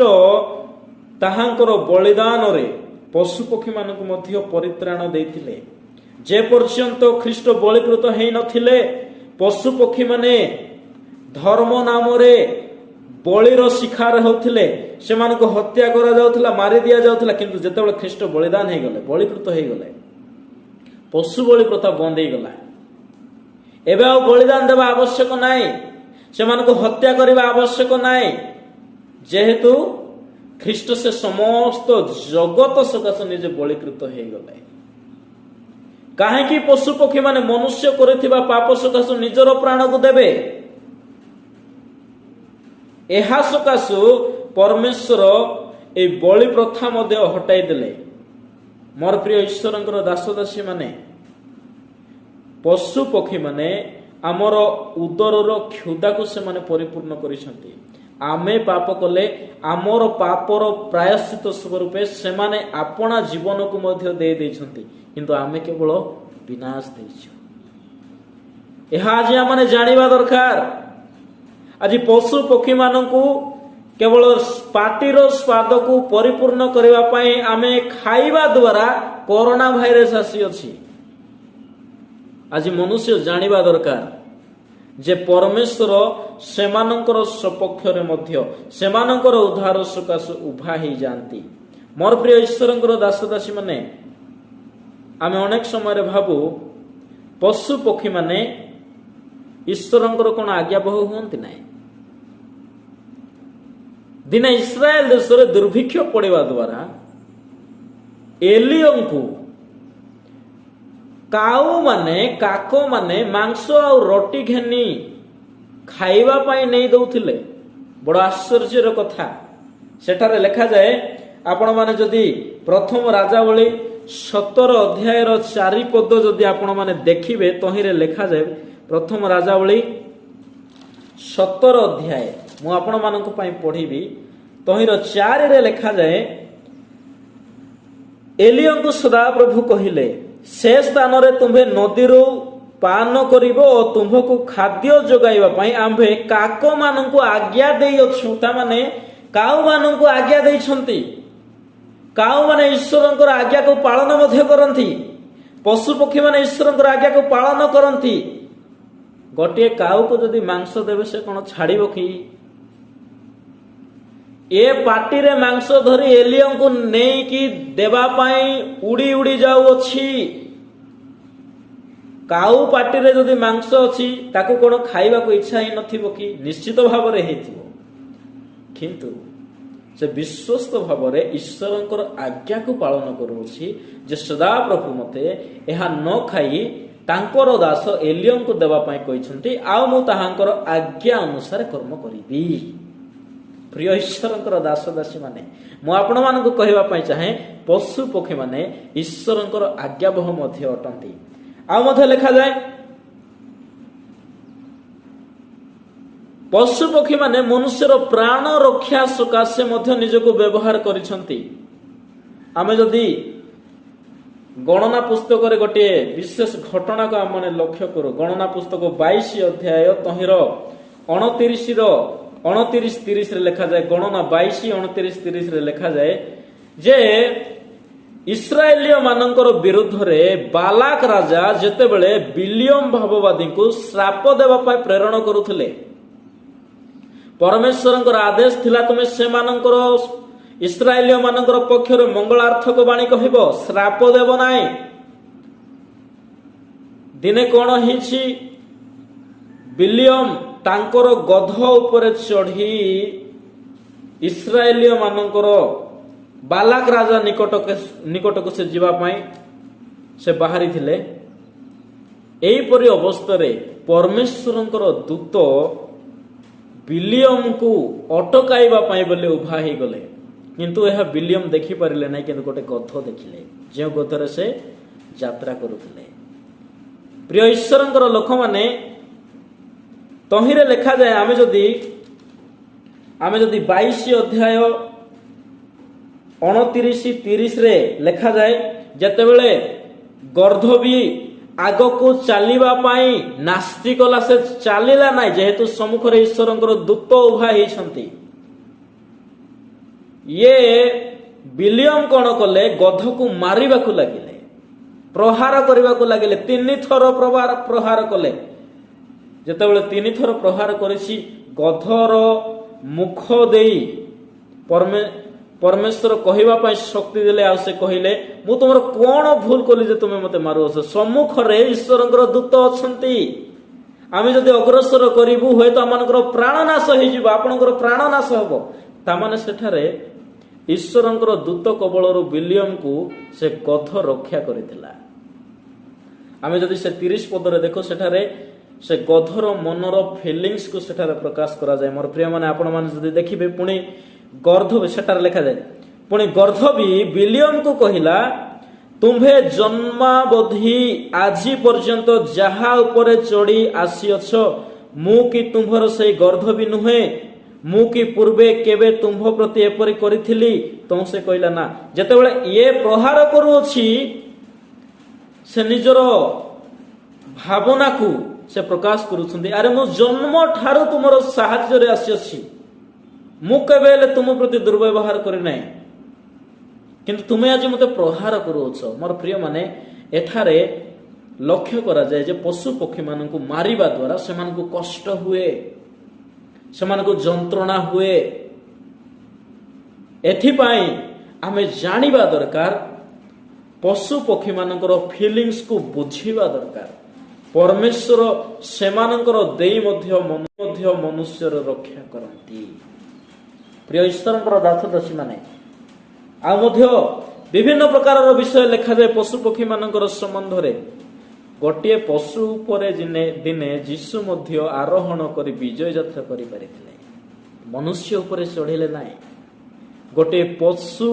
ତାହାଙ୍କର ବଳିଦାନରେ ପଶୁ ପକ୍ଷୀ ମାନଙ୍କୁ ମଧ୍ୟ ପରିତ୍ରାଣ ଦେଇଥିଲେ। ଯେ ପର୍ଯ୍ୟନ୍ତ ଖ୍ରୀଷ୍ଟ ବଳିକୃତ ହେଇନଥିଲେ, ପଶୁ ପକ୍ଷୀ ମାନେ ଧର୍ମ ନାମରେ ବଳିର ଶିକାର ହେଉଥିଲେ, ସେମାନଙ୍କୁ ହତ୍ୟା କରାଯାଉଥିଲା, ମାରି ଦିଆଯାଉଥିଲା। କିନ୍ତୁ ଯେତେବେଳେ ଖ୍ରୀଷ୍ଟ ବଳିଦାନ ହେଇଗଲେ, ବଳିକୃତ ହେଇଗଲେ, ପଶୁ ବଳି ପ୍ରଥା ବନ୍ଦ ହେଇଗଲା। ଏବେ ଆଉ ବଳିଦାନ ଦେବା ଆବଶ୍ୟକ ନାହିଁ, ସେମାନଙ୍କୁ ହତ୍ୟା କରିବା ଆବଶ୍ୟକ ନାହିଁ, ଯେହେତୁ ଖ୍ରୀଷ୍ଟ ସେ ସମସ୍ତ ଜଗତ ସକାଶେ ନିଜେ ବଳିକୃତ ହେଇଗଲେ। କାହିଁକି ପଶୁ ପକ୍ଷୀ ମାନେ ମନୁଷ୍ୟ କରିଥିବା ପାପ ସକାଶୁ ନିଜର ପ୍ରାଣକୁ ଦେବେ? ଏହା ସକାଶୁ ପରମେଶ୍ୱର এই ବଳି ପ୍ରଥା ମଧ୍ୟ ହଟାଇ ଦେଲେ। ମୋର ପ୍ରିୟ ଈଶ୍ୱରଙ୍କର ଦାସଦାସୀ ମାନେ, ପଶୁ ପକ୍ଷୀ ମାନେ ଆମର ଉଦରର କ୍ଷୁଧାକୁ ସେମାନେ ପରିପୂର୍ଣ୍ଣ କରିଛନ୍ତି। ଆମେ ପାପ କଲେ ଆମର ପାପର ପ୍ରାୟଶ୍ଚିତ ସ୍ୱରୂପେ ସେମାନେ ଆପଣା ଜୀବନକୁ ମଧ୍ୟ ଦେଇଛନ୍ତି, କିନ୍ତୁ ଆମେ କେବଳ ବିନାଶ ଦେଇଛୁ। ଏହା ଆଜି ଆମେ ଜାଣିବା ଦରକାର। ଆଜି ପଶୁ ପକ୍ଷୀ ମାନଙ୍କୁ କେବଳ ପାଟିର ସ୍ୱାଦକୁ ପରିପୂର୍ଣ୍ଣ କରିବା ପାଇଁ ଆମେ ଖାଇବା ଦ୍ୱାରା କରୋନା ଭାଇରସ ଆସିଅଛି। ଆଜି ମନୁଷ୍ୟ ଜାଣିବା ଦରକାର ଯେ ପରମେଶ୍ୱର ସେମାନଙ୍କର ସପକ୍ଷରେ ମଧ୍ୟ ସେମାନଙ୍କର ଉଦ୍ଧାର ସକାଶେ ଉଭା ହେଇଯାଆନ୍ତି। ମୋର ପ୍ରିୟ ଈଶ୍ୱରଙ୍କର ଦାସଦାସୀ ମାନେ, ଆମେ ଅନେକ ସମୟରେ ଭାବୁ ପଶୁ ପକ୍ଷୀ ମାନେ ଈଶ୍ୱରଙ୍କର କ'ଣ ଆଜ୍ଞାବହ ହୁଅନ୍ତି ନାହିଁ? ଦିନେ ଇସ୍ରାଏଲ ଦେଶରେ ଦୁର୍ଭିକ୍ଷ ପଡ଼ିବା ଦ୍ୱାରା ଏଲିୟଙ୍କୁ କାଉମାନେ କାକମାନେ ମାଂସ ଆଉ ରୁଟି ଘେନି ଖାଇବା ପାଇଁ ନେଇ ଦଉଥିଲେ। ବଡ଼ ଆଶ୍ଚର୍ଯ୍ୟର କଥା। ସେଠାରେ ଲେଖାଯାଏ, ଆପଣମାନେ ଯଦି ପ୍ରଥମ ରାଜାବଳୀ 17 ଅଧ୍ୟାୟର 4 ପଦ ଯଦି ଆପଣମାନେ ଦେଖିବେ, ତହିଁରେ ଲେଖାଯାଏ, ପ୍ରଥମ ରାଜାବଳୀ 17 ଅଧ୍ୟାୟ ମୁଁ ଆପଣମାନଙ୍କ ପାଇଁ ପଢ଼ିବି। ତହିଁର 4ରେ ଲେଖାଯାଏ, ଏଲିୟଙ୍କୁ ସଦାପ୍ରଭୁ କହିଲେ, ସେ ସ୍ଥାନରେ ତୁମ୍ଭେ ନଦୀରୁ ପାନ କରିବ ଓ ତୁମ୍ଭକୁ ଖାଦ୍ୟ ଯୋଗାଇବା ପାଇଁ ଆମ୍ଭେ କାକମାନଙ୍କୁ ଆଜ୍ଞା ଦେଇଅଛୁ। ତାମାନେ କାଉମାନଙ୍କୁ ଆଜ୍ଞା ଦେଇଛନ୍ତି। କାଉମାନେ ଈଶ୍ୱରଙ୍କର ଆଜ୍ଞାକୁ ପାଳନ ମଧ୍ୟ କରନ୍ତି। ପଶୁପକ୍ଷୀ ମାନେ ଈଶ୍ୱରଙ୍କର ଆଜ୍ଞାକୁ ପାଳନ କରନ୍ତି। ଗୋଟିଏ କାଉକୁ ଯଦି ମାଂସ ଦେବେ, ସେ କ'ଣ ଛାଡ଼ିବ କି? ଏ ପାଟିରେ ମାଂସ ଧରି ଏଲିୟଙ୍କୁ ନେଇକି ଦେବା ପାଇଁ ଉଡ଼ି ଉଡ଼ି ଯାଉଅଛି। କାଉ ପାଟିରେ ଯଦି ମାଂସ ଅଛି, ତାକୁ କ'ଣ ଖାଇବାକୁ ଇଚ୍ଛା ହିଁ ନଥିବ କି? ନିଶ୍ଚିତ ଭାବରେ ହେଇଥିବ। କିନ୍ତୁ ସେ ବିଶ୍ୱସ୍ତ ଭାବରେ ଈଶ୍ୱରଙ୍କର ଆଜ୍ଞାକୁ ପାଳନ କରୁଅଛି ଯେ ସଦାପ୍ରଭୁ ମୋତେ ଏହା ନ ଖାଇ ତାଙ୍କର ଦାସ ଏଲିୟଙ୍କୁ ଦେବା ପାଇଁ କହିଛନ୍ତି, ଆଉ ମୁଁ ତାହାଙ୍କର ଆଜ୍ଞା ଅନୁସାରେ କର୍ମ କରିବି। ପ୍ରିୟ ଈଶ୍ୱରଙ୍କର ଦାସଦାସୀ ମାନେ, ମୁଁ ଆପଣମାନଙ୍କୁ କହିବା ପାଇଁ ଚାହେଁ, ପଶୁ ପକ୍ଷୀ ମାନେ ଈଶ୍ୱରଙ୍କର ଆଜ୍ଞାବହ ମଧ୍ୟ ଅଟନ୍ତି। ଆଉ ମଧ୍ୟ ଲେଖାଯାଏ, ପଶୁ ପକ୍ଷୀ ମାନେ ମନୁଷ୍ୟର ପ୍ରାଣ ରକ୍ଷା ସକାଶେ ମଧ୍ୟ ନିଜକୁ ବ୍ୟବହାର କରିଛନ୍ତି। ଆମେ ଯଦି ଗଣନା ପୁସ୍ତକରେ ଗୋଟିଏ ବିଶେଷ ଘଟଣାକୁ ଆମେ ଲକ୍ଷ୍ୟ କରୁ, ଗଣନା ପୁସ୍ତକ 22 ଅଧ୍ୟାୟ ତହିଁର 29-30ରେ ଲେଖାଯାଏ, ଗଣନା 22-29-30ରେ ଲେଖାଯାଏ ଯେ ଇସ୍ରାଏଲୀୟ ମାନଙ୍କର ବିରୁଦ୍ଧରେ ବାଲାକ ରାଜା ଯେତେବେଳେ ବିଲିୟମ ଭାବବାଦୀଙ୍କୁ ଶ୍ରାପ ଦେବା ପାଇଁ ପ୍ରେରଣ କରୁଥିଲେ, ପରମେଶ୍ୱରଙ୍କର ଆଦେଶ ଥିଲା, ତୁମେ ସେମାନଙ୍କର ଇସ୍ରାଏଲୀୟ ମାନଙ୍କର ପକ୍ଷରେ ମଙ୍ଗଳାର୍ଥକ ବାଣୀ କହିବ, ଶ୍ରାପ ଦେବ ନାହିଁ। ଦିନେ କ'ଣ ହେଇଛି, ବିଲିୟମ ତାଙ୍କର ଗଧ ଉପରେ ଚଢ଼ି ଇସ୍ରାଏଲୀୟ ମାନଙ୍କର ବାଲାକ ରାଜା ନିକଟକୁ ସେ ଯିବା ପାଇଁ ସେ ବାହାରିଥିଲେ। ଏହିପରି ଅବସ୍ଥାରେ ପରମେଶ୍ୱରଙ୍କର ଦୂତ ବିଲିୟମକୁ ଅଟକାଇବା ପାଇଁ ବୋଲି ଉଭା ହେଇଗଲେ, କିନ୍ତୁ ଏହା ବିଲିୟମ ଦେଖିପାରିଲେ ନାହିଁ, କିନ୍ତୁ ଗୋଟେ ଗଧ ଦେଖିଲେ, ଯେଉଁ ଗଧରେ ସେ ଯାତ୍ରା କରୁଥିଲେ। ପ୍ରିୟ ଈଶ୍ୱରଙ୍କର ଲୋକମାନେ, ତହିଁରେ ଲେଖାଯାଏ, ଆମେ ଯଦି 22 ଅଧ୍ୟାୟ 29-30ରେ ଲେଖାଯାଏ, ଯେତେବେଳେ ଗର୍ଦ୍ଧବି ଆଗକୁ ଚାଲିବା ପାଇଁ ନାସ୍ତି କଲା, ସେ ଚାଲିଲା ନାହିଁ, ଯେହେତୁ ସମ୍ମୁଖରେ ଈଶ୍ୱରଙ୍କର ଦୂତ ଉଭା ହେଇଛନ୍ତି। ଇଏ ବିଲିୟମ କ'ଣ କଲେ, ଗଧକୁ ମାରିବାକୁ ଲାଗିଲେ, ପ୍ରହାର କରିବାକୁ ଲାଗିଲେ। 3 ଥର ପ୍ରହାର କଲେ। ଯେତେବେଳେ 3 ଥର ପ୍ରହାର କରିଛି, ଗଧର ମୁଖ ଦେଇ ପରମେଶ୍ୱର କହିବା ପାଇଁ ଶକ୍ତି ଦେଲେ। ଆଉ ସେ କହିଲେ, ମୁଁ ତୁମର କ'ଣ ଭୁଲ କଲି ଯେ ତୁମେ ମୋତେ ମାରୁଅଛ? ସମ୍ମୁଖରେ ଈଶ୍ୱରଙ୍କର ଦୂତ ଅଛନ୍ତି। ଆମେ ଯଦି ଅଗ୍ରସର କରିବୁ, ହୁଏତ ଆମମାନଙ୍କର ପ୍ରାଣ ନାଶ ହେଇଯିବ, ଆପଣଙ୍କର ପ୍ରାଣ ନାଶ ହେବ। ତାମାନେ ସେଠାରେ ଈଶ୍ୱରଙ୍କର ଦୂତ କବଳରୁ ବିଲିୟମକୁ ସେ ଗଧ ରକ୍ଷା କରିଥିଲା। आमे जदि से 30 पदरे देखो सेठारे से गधर मनर फिलिंग्स को सेठारे प्रकाश करा जाए। मोर प्रिय माने आपण माने जदि देखिबे पुणी गर्ध सेठारे लिखा जाए पुणी गर्ध भी विलियम को कहिला तुम्भे जन्मावधि आजी पर्यंत जहा उपरे चढ़ी आसीअछ मु कि तुम्भर से गर्ध भी नुहे मु कि पूर्वे केबे तुम्भ प्रति एपरि करिथिली तो से कहला ना। जेतेबेले ये प्रहार करूछि से निजर भावना को से प्रकाश करूछंदी अरे मु जन्म ठारू तुमर साहाय्य रे आसीअछि मु केबे तुम प्रति दुर्व्यवहार करि नै किंतु तुम्हें आज मते प्रहार करूछ। मोर प्रिय माने एठारे लक्ष्य करा जाए जे पशु पक्षी मानकु मारिबा द्वारा सेमानकु कष्ट हुए सेमानकु जंत्रणा हुए। एथिपाई आमे जानिबा दरकार पशु पक्षी मानकर फीलिंग्स को बुझिबा दरकार। परमेश्वर सेमानकर देई मध्य मनुष्यर रक्षा करती। प्रिय ईश्वरंकर दास दासी माने आ मध्य विभिन्न प्रकार विषय लिखा जाए पशु पक्षी मानकर संबंध रे। गोटे पशु उपरे दिने जीशु मध्य आरोहण करी विजय यात्रा करि परिथिले मनुष्य उपरे चढ़िले नाही। गोटे पशु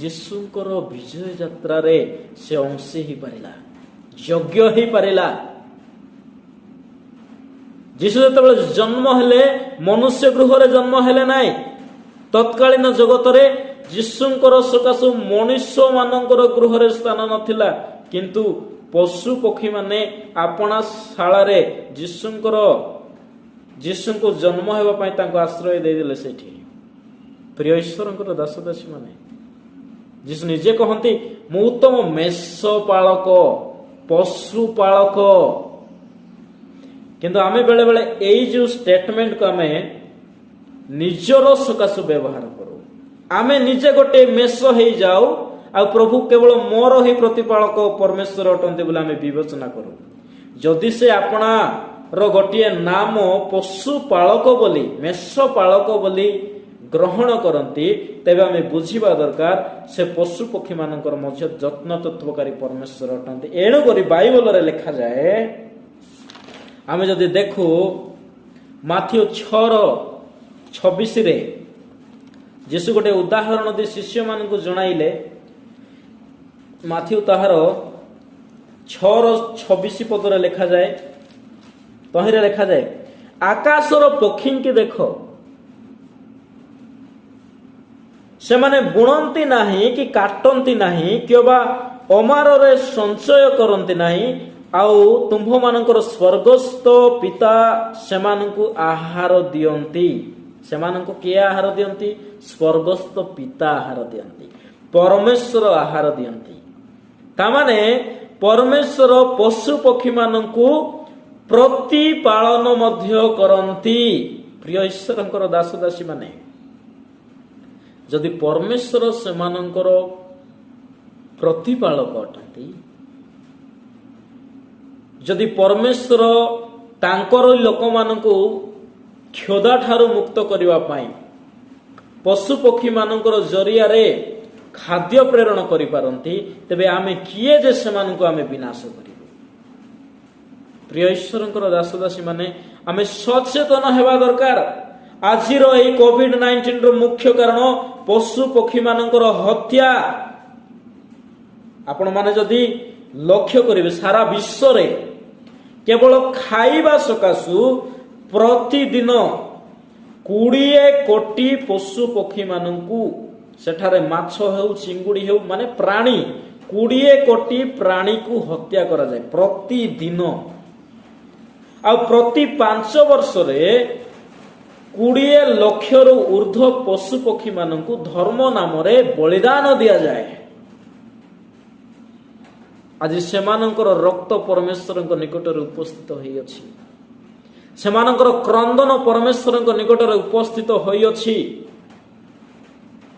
जीशुंकर विजय यात्रा रे से अंशी ही पारिला योग्य ही पारिला। जीशु जतबेले जन्म हेले मनुष्य गृह रे जन्म हेले नाही। तत्कालीन जगत रे जीशुंकर सकाशु मनुष्य मानकर गृह रे स्थान नथिला किंतु पशु पक्षी माने आपणा शाला रे जीशुंको जन्म हेबा पई तांको आश्रय दे देले सेठी। प्रिय ईश्वरंकर दास दासी माने जीशु निजे कहंती मु उत्तम मेष पालक पशु पालक किंतु आमे बेले बेले एई जो स्टेटमेंट को आमे निजर सकाशु व्यवहार करू। आमे निजे गोटे मेष हे जाऊ आ प्रभु केवल मोर ही प्रतिपालक परमेश्वर अटंती बोले आमे विवेचना करू। जदि से आपना रो गोटे नाम पशु पालक बोली मेष पालक बोली ग्रहण करती तेबे आमे बुझिबा दरकार से पशु पक्षी मानकर मध्य जत्न तत्वकारी परमेश्वर अटंती। एणु करी बाइबल रे लिखा जाए आमे जदि देखू माथ्यू 6:26 रे जीशु गोटे उदाहरण दे शिष्य मानकु जणाइले। माथ्यू ताहार 6:26 पदरे लिखा जाए तहिरे लिखा जाए आकाशर पक्षी की देख से माने बुणंती नाही कि काटंती नाही किबा अमार रे संचय करंती नाही आउ तुम्भ मानकर स्वर्गस्थ पिता सेमानकु आहार दियंती। सेमानकु के आहार दियंती? स्वर्गस्थ पिता आहार दियंती परमेश्वर आहार दियंती। तामाने परमेश्वर पशु पक्षी मानकु प्रतिपालन मध्य करंती। प्रिय ईश्वरंकर दास दासी माने जदि परमेश्वर सेमानकर प्रतिपालक अटंती जदि परमेश्वर तांकर लोक मानकु क्षुधा ठारू मुक्त करिवा पाई पशु पक्षी मानकर जरिया रे खाद्य प्रेरण करि पारंती तेबे आमे किए जे सेमानकु आमे विनाश करिबो। प्रिय ईश्वरंकर दास दासी माने आमे सचेतन हेबा दरकार। आजिर एई कोविड-19 रो मुख्य कारण पशु पक्षी मानकर हत्या। आपण माने जदि लक्ष्य करिवे सारा विश्व रे केवल खाइबा सकाशु प्रतिदिन 20 कोटी पशु पक्षी मानकु सेठारे माछ हेउ चिंगुड़ी हेउ माने प्राणी 20 कोटी प्राणी को हत्या करा जाए प्रतिदिन। आ प्रति 5 वर्ष रे 20 लाख रु ऊर्ध्व पशु पक्षी मानकु धर्म नाम रे बलिदान दिया जाए। आज सेमानकर रक्त परमेश्वर निकट उपस्थित होई अछि। सेमानकर क्रंदन परमेश्वर निकट उपस्थित होई अछि।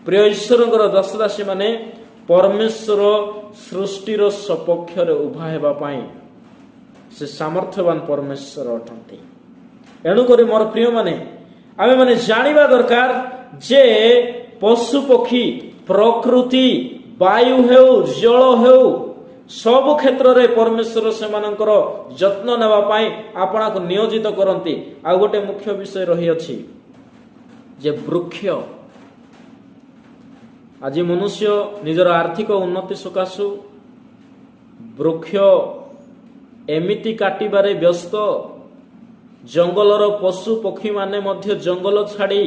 प्रिय ईश्वरंकर दासदासी माने परमेश्वर सृष्टिर सपक्ष रे उभा हेबा पाई से सामर्थ्यवान परमेश्वर अटंती। एणु करी मोर प्रिय माने आमे माने जानिबा दरकार जे पशु पक्षी प्रकृति वायु हेउ जल हेउ ସବୁ କ୍ଷେତ୍ରରେ ପରମେଶ୍ୱର ସେମାନଙ୍କର ଯତ୍ନ ନେବା ପାଇଁ ଆପଣଙ୍କୁ ନିୟୋଜିତ କରନ୍ତି। ଆଉ ଗୋଟେ ମୁଖ୍ୟ ବିଷୟ ରହିଅଛି ଯେ ବୃକ୍ଷ ଆଜି ମନୁଷ୍ୟ ନିଜର ଆର୍ଥିକ ଉନ୍ନତି ସକାଶୁ ବୃକ୍ଷ ଏମିତି କାଟିବାରେ ବ୍ୟସ୍ତ, ଜଙ୍ଗଲର ପଶୁ ପକ୍ଷୀମାନେ ମଧ୍ୟ ଜଙ୍ଗଲ ଛାଡ଼ି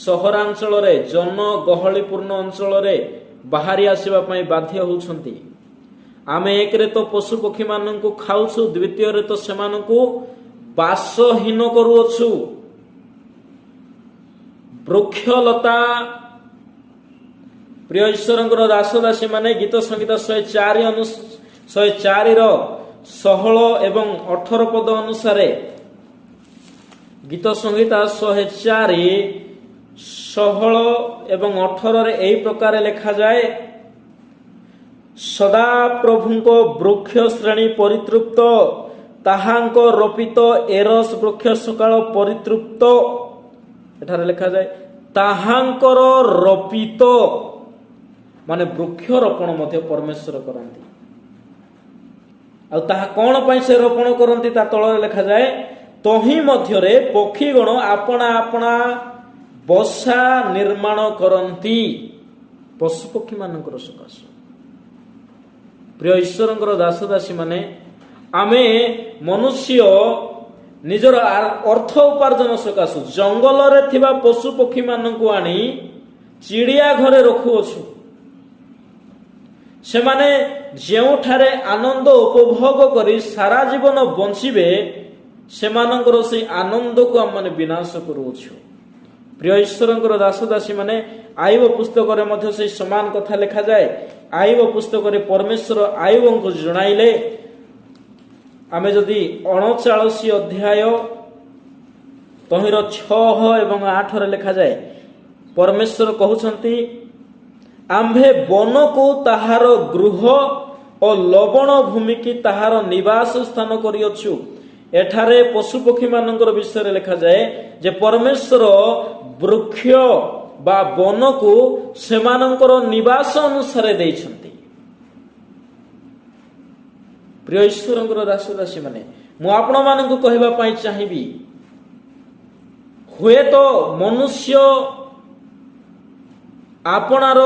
ସହରାଞ୍ଚଳରେ ଜନଗହଳିପୂର୍ଣ୍ଣ ଅଞ୍ଚଳରେ ବାହାରି ଆସିବା ପାଇଁ ବାଧ୍ୟ ହେଉଛନ୍ତି। ଆମେ ଏକରେ ତ ପଶୁ ପକ୍ଷୀମାନଙ୍କୁ ଖାଉଛୁ, ଦ୍ୱିତୀୟରେ ତ ସେମାନଙ୍କୁ ବାସହୀନ କରୁଅଛୁ। ବୃକ୍ଷଲତା ପ୍ରିୟ ଈଶ୍ୱରଙ୍କର ଦାସଦାସୀ ମାନେ ଗୀତ ସଂହିତା 104ର 16 ଏବଂ 18 ପଦ ଅନୁସାରେ ଗୀତ ସଂହିତା 104 16 ଏବଂ 18ରେ ଏହି ପ୍ରକାର ଲେଖାଯାଏ, ସଦାପ୍ରଭୁଙ୍କ ବୃକ୍ଷ ଶ୍ରେଣୀ ପରିତୃପ୍ତ, ତାହାଙ୍କ ରୋପିତ ଏରସ ବୃକ୍ଷ ସକାଳ ପରିତୃପ୍ତ। ଏଠାରେ ଲେଖାଯାଏ ତାହାଙ୍କର ରୋପିତ, ମାନେ ବୃକ୍ଷରୋପଣ ମଧ୍ୟ ପରମେଶ୍ୱର କରନ୍ତି। ଆଉ ତାହା କ'ଣ ପାଇଁ ସେ ରୋପଣ କରନ୍ତି ତା ତଳରେ ଲେଖାଯାଏ, ତହିଁ ମଧ୍ୟରେ ପକ୍ଷୀଗଣ ଆପଣା ଆପଣା ବସା ନିର୍ମାଣ କରନ୍ତି, ପଶୁପକ୍ଷୀ ମାନଙ୍କର ସକାଶେ। ପ୍ରିୟ ଈଶ୍ୱରଙ୍କର ଦାସଦାସୀ ମାନେ, ଆମେ ମନୁଷ୍ୟ ନିଜର ଅର୍ଥ ଉପାର୍ଜନ ସକାଶୁ ଜଙ୍ଗଲରେ ଥିବା ପଶୁପକ୍ଷୀ ମାନଙ୍କୁ ଆଣି ଚିଡ଼ିଆ ଘରେ ରଖୁଅଛୁ। ସେମାନେ ଯେଉଁଠାରେ ଆନନ୍ଦ ଉପଭୋଗ କରି ସାରା ଜୀବନ ବଞ୍ଚିବେ, ସେମାନଙ୍କର ସେହି ଆନନ୍ଦକୁ ଆମମାନେ ବିନାଶ କରୁଅଛୁ। ପ୍ରିୟ ଈଶ୍ୱରଙ୍କର ଦାସଦାସୀ ମାନେ, ଆଇବ ପୁସ୍ତକରେ ମଧ୍ୟ ସେହି ସମାନ କଥା ଲେଖାଯାଏ। ଆଇବ ପୁସ୍ତକରେ ପରମେଶ୍ୱର ଆଇବଙ୍କୁ ଜଣାଇଲେ, ଆମେ ଯଦି 39 ଅଧ୍ୟାୟ ତହିଁର 6 ଏବଂ 8ରେ ଲେଖାଯାଏ, ପରମେଶ୍ୱର କହୁଛନ୍ତି, ଆମ୍ଭେ ବନକୁ ତାହାର ଗୃହ ଓ ଲବଣ ଭୂମିକି ତାହାର ନିବାସ ସ୍ଥାନ କରିଅଛୁ। ଏଠାରେ ପଶୁପକ୍ଷୀ ମାନଙ୍କର ବିଷୟରେ ଲେଖାଯାଏ ଯେ ପରମେଶ୍ୱର ବୃକ୍ଷ ବା ବନକୁ ସେମାନଙ୍କର ନିବାସ ଅନୁସାରେ ଦେଇଛନ୍ତି। ପ୍ରିୟ ଈଶ୍ୱରଙ୍କର ଦାସଦାସୀ ମାନେ, ମୁଁ ଆପଣମାନଙ୍କୁ କହିବା ପାଇଁ ଚାହିଁବି, ହୁଏତ ମନୁଷ୍ୟ ଆପଣାର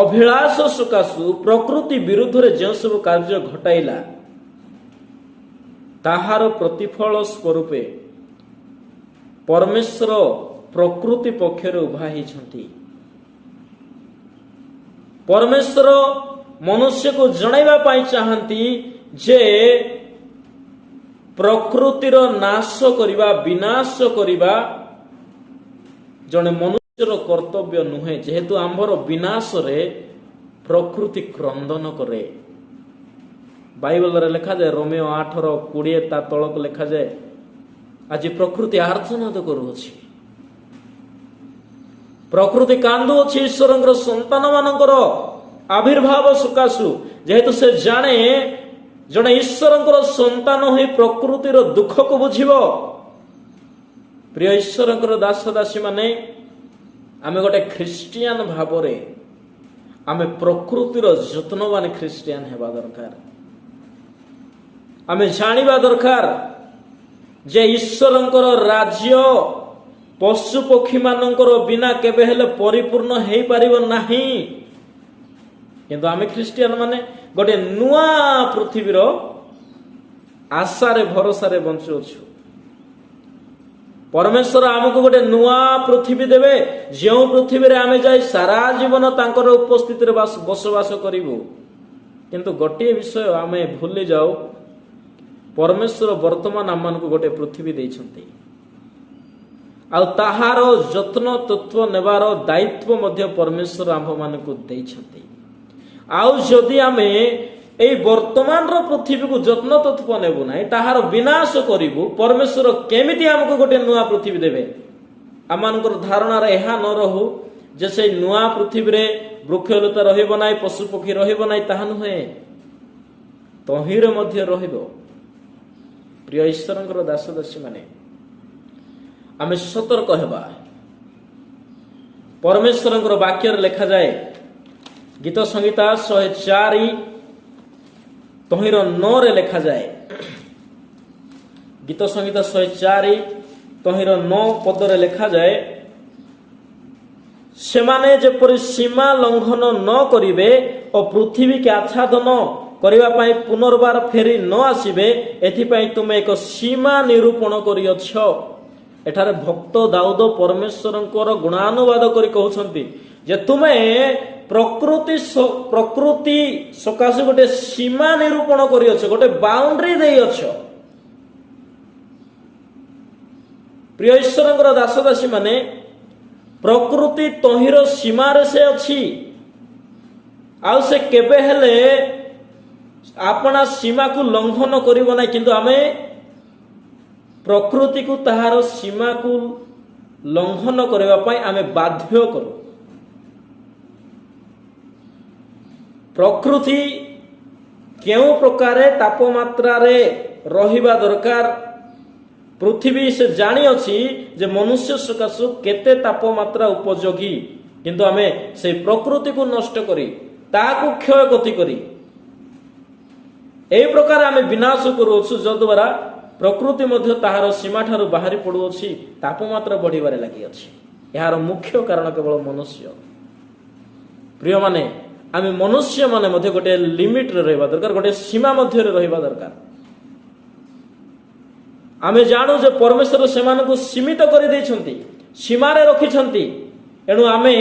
ଅଭିଳାଷ ସକାଶୁ ପ୍ରକୃତି ବିରୁଦ୍ଧରେ ଯେଉଁ ସବୁ କାର୍ଯ୍ୟ ଘଟାଇଲା, ତାହାର ପ୍ରତିଫଳ ସ୍ୱରୂପେ ପରମେଶ୍ୱର ପ୍ରକୃତି ପକ୍ଷରେ ଉଭା ହେଇଛନ୍ତି। ପରମେଶ୍ୱର ମନୁଷ୍ୟକୁ ଜଣାଇବା ପାଇଁ ଚାହାନ୍ତି ଯେ ପ୍ରକୃତିର ନାଶ କରିବା, ବିନାଶ କରିବା ଜଣେ ମନୁଷ୍ୟର କର୍ତ୍ତବ୍ୟ ନୁହେଁ, ଯେହେତୁ ଆମ୍ଭର ବିନାଶରେ ପ୍ରକୃତି କ୍ରନ୍ଦନ କରେ। ବାଇବଲରେ ଲେଖାଯାଏ, ରୋମିଓ 8:20 ତା ତଳକୁ ଲେଖାଯାଏ, ଆଜି ପ୍ରକୃତି ଆର୍ତ୍ତନାଦ କରୁଅଛି, ପ୍ରକୃତି କାନ୍ଦୁଅଛି ଈଶ୍ୱରଙ୍କର ସନ୍ତାନ ମାନଙ୍କର ଆବିର୍ଭାବ ସକାଶୁ, ଯେହେତୁ ସେ ଜାଣେ ଜଣେ ଈଶ୍ୱରଙ୍କର ସନ୍ତାନ ହୋଇ ପ୍ରକୃତିର ଦୁଃଖକୁ ବୁଝିବ। ପ୍ରିୟ ଈଶ୍ୱରଙ୍କର ଦାସଦାସୀ ମାନେ, ଆମେ ଗୋଟେ ଖ୍ରୀଷ୍ଟିଆନ ଭାବରେ ଆମେ ପ୍ରକୃତିର ଯତ୍ନବାନ ଖ୍ରୀଷ୍ଟିଆନ ହେବା ଦରକାର। ଆମେ ଜାଣିବା ଦରକାର ଯେ ଈଶ୍ୱରଙ୍କର ରାଜ୍ୟ ପଶୁପକ୍ଷୀ ମାନଙ୍କର ବିନା କେବେ ହେଲେ ପରିପୂର୍ଣ୍ଣ ହେଇପାରିବ ନାହିଁ। କିନ୍ତୁ ଆମେ ଖ୍ରୀଷ୍ଟିଆନ ମାନେ ଗୋଟେ ନୂଆ ପୃଥିବୀର ଆଶାରେ ଭରସାରେ ବଞ୍ଚୁଅଛୁ। ପରମେଶ୍ୱର ଆମକୁ ଗୋଟେ ନୂଆ ପୃଥିବୀ ଦେବେ, ଯେଉଁ ପୃଥିବୀରେ ଆମେ ଯାଇ ସାରା ଜୀବନ ତାଙ୍କର ଉପସ୍ଥିତିରେ ବସବାସ କରିବୁ। କିନ୍ତୁ ଗୋଟିଏ ବିଷୟ ଆମେ ଭୁଲି ଯାଉ, ପରମେଶ୍ୱର ବର୍ତ୍ତମାନ ଆମମାନଙ୍କୁ ଗୋଟେ ପୃଥିବୀ ଦେଇଛନ୍ତି, ଆଉ ତାହାର ଯତ୍ନ ତତ୍ତ୍ୱ ନେବାର ଦାୟିତ୍ୱ ମଧ୍ୟ ପରମେଶ୍ୱର ଆମ୍ଭମାନଙ୍କୁ ଦେଇଛନ୍ତି। ଆଉ ଯଦି ଆମେ এই ବର୍ତ୍ତମାନର ପୃଥିବୀକୁ ଯତ୍ନ ତତ୍ତ୍ୱ ନେବୁ ନାହିଁ, ତାହାର ବିନାଶ କରିବୁ, ପରମେଶ୍ୱର କେମିତି ଆମକୁ ଗୋଟେ ନୂଆ ପୃଥିବୀ ଦେବେ? ଆମମାନଙ୍କର ଧାରଣାରେ ଏହା ନ ରହୁ ଯେ ସେଇ ନୂଆ ପୃଥିବୀରେ ବୃକ୍ଷଲତା ରହିବ ନାହିଁ, ପଶୁପକ୍ଷୀ ରହିବ ନାହିଁ, ତାହା ନୁହେଁ, ତହିଁରେ ମଧ୍ୟ ରହିବ। ପ୍ରିୟ ଈଶ୍ୱରଙ୍କର ଦାସଦାସୀ ମାନେ, ଆମେ ସତର୍କ ହେବା। ପରମେଶ୍ୱରଙ୍କର ବାକ୍ୟରେ ଲେଖାଯାଏ, ଗୀତ ସଂହିତା 104 ତହିଁର 9ରେ ଲେଖାଯାଏ। ଗୀତ ସଂଗୀତ 104 ତହିଁର 9 ପଦରେ ଲେଖାଯାଏ, ସେମାନେ ଯେପରି ସୀମା ଲଙ୍ଘନ ନ କରିବେ ଓ ପୃଥିବୀକି ଆଚ୍ଛାଦନ କରିବା ପାଇଁ ପୁନର୍ବାର ଫେରି ନ ଆସିବେ, ଏଥିପାଇଁ ତୁମେ ଏକ ସୀମା ନିରୂପଣ କରିଅଛ। ଏଠାରେ ଭକ୍ତ ଦାଉଦ ପରମେଶ୍ୱରଙ୍କର ଗୁଣାନୁବାଦ କରି କହୁଛନ୍ତି ଯେ ତୁମେ ପ୍ରକୃତି ସକାଶେ ଗୋଟେ ସୀମା ନିରୂପଣ କରିଅଛ, ଗୋଟେ ବାଉଣ୍ଡ୍ରି ଦେଇଅଛ। ପ୍ରିୟ ଈଶ୍ୱରଙ୍କର ଦାସଦାସୀ ମାନେ, ପ୍ରକୃତି ତହିଁର ସୀମାରେ ସେ ଅଛି, ଆଉ ସେ କେବେ ହେଲେ ଆପଣା ସୀମାକୁ ଲଙ୍ଘନ କରିବ ନାହିଁ। କିନ୍ତୁ ଆମେ ପ୍ରକୃତିକୁ ତାହାର ସୀମାକୁ ଲଙ୍ଘନ କରିବା ପାଇଁ ଆମେ ବାଧ୍ୟ କରୁ। ପ୍ରକୃତି କେଉଁ ପ୍ରକାର ତାପମାତ୍ରାରେ ରହିବା ଦରକାର, ପୃଥିବୀ ସେ ଜାଣିଅଛି ଯେ ମନୁଷ୍ୟ ସକାଶୁ କେତେ ତାପମାତ୍ରା ଉପଯୋଗୀ। କିନ୍ତୁ ଆମେ ସେଇ ପ୍ରକୃତିକୁ ନଷ୍ଟ କରି, ତାହାକୁ କ୍ଷୟକ୍ଷତି କରି ଏହି ପ୍ରକାର ଆମେ ବିନାଶ କରୁଅଛୁ, ଯଦ୍ୱାରା ପ୍ରକୃତି ମଧ୍ୟ ତାହାର ସୀମାଠାରୁ ବାହାରି ପଡ଼ୁଅଛି, ତାପମାତ୍ରା ବଢ଼ିବାରେ ଲାଗିଅଛି। ଏହାର ମୁଖ୍ୟ କାରଣ କେବଳ ମନୁଷ୍ୟ। ପ୍ରିୟମାନେ, ଆମେ ମନୁଷ୍ୟମାନେ ମଧ୍ୟ ଗୋଟିଏ ଲିମିଟରେ ରହିବା ଦରକାର, ଗୋଟିଏ ସୀମା ମଧ୍ୟରେ ରହିବା ଦରକାର। ଆମେ ଜାଣୁ ଯେ ପରମେଶ୍ୱର ସେମାନଙ୍କୁ ସୀମିତ କରିଦେଇଛନ୍ତି, ସୀମାରେ ରଖିଛନ୍ତି। ଏଣୁ ଆମେ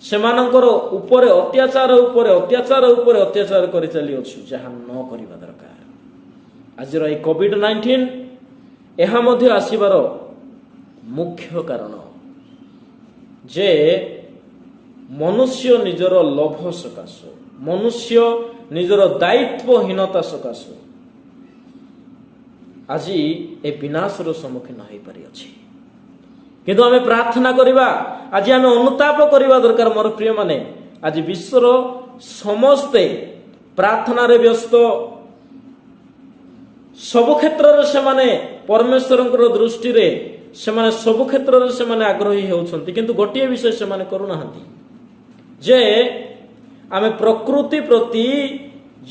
ସେମାନଙ୍କର ଉପରେ ଅତ୍ୟାଚାର କରି ଚାଲିଅଛୁ, ଯାହା ନ କରିବା ଦରକାର। ଆଜିର ଏହି କୋଭିଡ-19 ଏହା ମଧ୍ୟ ଆସିବାର ମୁଖ୍ୟ କାରଣ ଯେ ମନୁଷ୍ୟ ନିଜର ଲୋଭ ସକାଶୁ, ମନୁଷ୍ୟ ନିଜର ଦାୟିତ୍ୱହୀନତା ସକାଶୁ ଆଜି ଏ ବିନାଶର ସମ୍ମୁଖୀନ ହୋଇପାରିଅଛି। କିନ୍ତୁ ଆମେ ପ୍ରାର୍ଥନା କରିବା, ଆଜି ଆମେ ଅନୁତାପ କରିବା ଦରକାର। ମୋର ପ୍ରିୟମାନେ, ଆଜି ବିଶ୍ୱର ସମସ୍ତେ ପ୍ରାର୍ଥନାରେ ବ୍ୟସ୍ତ, ସବୁ କ୍ଷେତ୍ରରେ ସେମାନେ ପରମେଶ୍ୱରଙ୍କର ଦୃଷ୍ଟିରେ ସେମାନେ ସବୁ କ୍ଷେତ୍ରରେ ସେମାନେ ଆଗ୍ରହୀ ହେଉଛନ୍ତି। କିନ୍ତୁ ଗୋଟିଏ ବିଷୟ ସେମାନେ କରୁନାହାନ୍ତି ଯେ ଆମେ ପ୍ରକୃତି ପ୍ରତି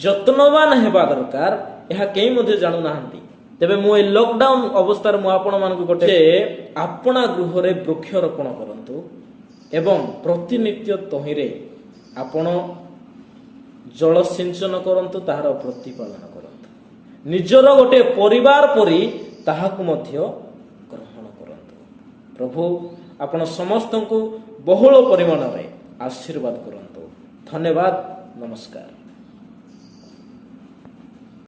ଯତ୍ନବାନ ହେବା ଦରକାର, ଏହା କେହି ମଧ୍ୟ ଜାଣୁନାହାନ୍ତି। ତେବେ ମୁଁ ଏ ଲକଡାଉନ ଅବସ୍ଥାରେ ମୁଁ ଆପଣମାନଙ୍କୁ ଗୋଟେ ଆପଣା ଗୃହରେ ବୃକ୍ଷରୋପଣ କରନ୍ତୁ ଏବଂ ପ୍ରତିନିତ୍ୟ ତହିଁରେ ଆପଣ ଜଳସିଞ୍ଚନ କରନ୍ତୁ, ତାହାର ପ୍ରତିପାଳନ କରନ୍ତୁ। ନିଜର ଗୋଟେ ପରିବାର ପରି ତାହାକୁ ମଧ୍ୟ ଗ୍ରହଣ କରନ୍ତୁ। ପ୍ରଭୁ ଆପଣ ସମସ୍ତଙ୍କୁ ବହୁଳ ପରିମାଣରେ ଆଶୀର୍ବାଦ କରନ୍ତୁ। ଧନ୍ୟବାଦ, ନମସ୍କାର।